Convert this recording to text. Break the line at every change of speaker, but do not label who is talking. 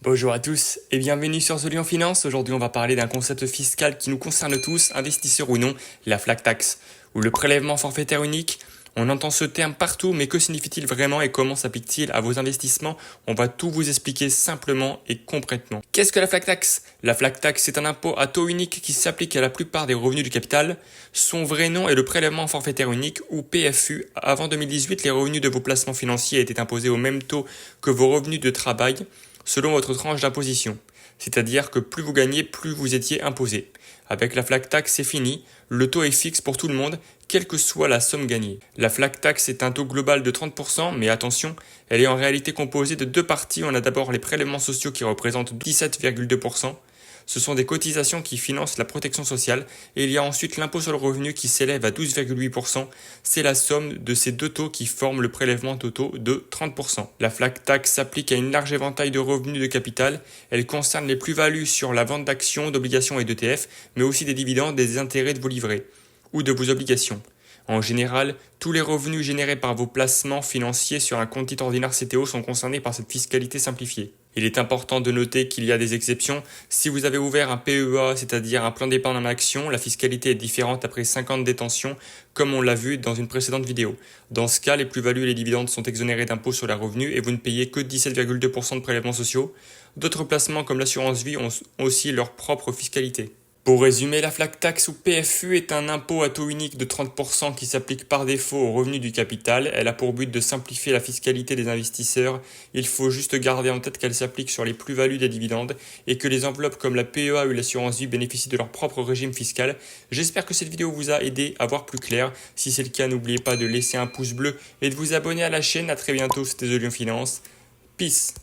Bonjour à tous et bienvenue sur The Lion Finance. Aujourd'hui, on va parler d'un concept fiscal qui nous concerne tous, investisseurs ou non, la flat tax, ou le prélèvement forfaitaire unique. On entend ce terme partout, mais que signifie-t-il vraiment et comment s'applique-t-il à vos investissements? On va tout vous expliquer simplement et concrètement. Qu'est-ce que la flat tax? La flat tax, c'est un impôt à taux unique qui s'applique à la plupart des revenus du capital. Son vrai nom est le prélèvement forfaitaire unique ou PFU. Avant 2018, les revenus de vos placements financiers étaient imposés au même taux que vos revenus de travail, selon votre tranche d'imposition. C'est-à-dire que plus vous gagnez, plus vous étiez imposé. Avec la flat tax, c'est fini. Le taux est fixe pour tout le monde, quelle que soit la somme gagnée. La flat tax est un taux global de 30%, mais attention, elle est en réalité composée de deux parties. On a d'abord les prélèvements sociaux qui représentent 17,2%. Ce sont des cotisations qui financent la protection sociale et il y a ensuite l'impôt sur le revenu qui s'élève à 12,8%. C'est la somme de ces deux taux qui forment le prélèvement total de 30%. La flat tax s'applique à une large éventail de revenus de capital. Elle concerne les plus-values sur la vente d'actions, d'obligations et d'ETF, mais aussi des dividendes et des intérêts de vos livrets ou de vos obligations. En général, tous les revenus générés par vos placements financiers sur un compte titre ordinaire CTO sont concernés par cette fiscalité simplifiée. Il est important de noter qu'il y a des exceptions. Si vous avez ouvert un PEA, c'est-à-dire un plan d'épargne en action, la fiscalité est différente après 5 ans de détention, comme on l'a vu dans une précédente vidéo. Dans ce cas, les plus-values et les dividendes sont exonérés d'impôt sur les revenus et vous ne payez que 17,2% de prélèvements sociaux. D'autres placements comme l'assurance vie ont aussi leur propre fiscalité. Pour résumer, la flat tax ou PFU est un impôt à taux unique de 30% qui s'applique par défaut aux revenus du capital. Elle a pour but de simplifier la fiscalité des investisseurs. Il faut juste garder en tête qu'elle s'applique sur les plus-values des dividendes et que les enveloppes comme la PEA ou l'assurance vie bénéficient de leur propre régime fiscal. J'espère que cette vidéo vous a aidé à voir plus clair. Si c'est le cas, n'oubliez pas de laisser un pouce bleu et de vous abonner à la chaîne. À très bientôt, c'était The Lion Finance. Peace.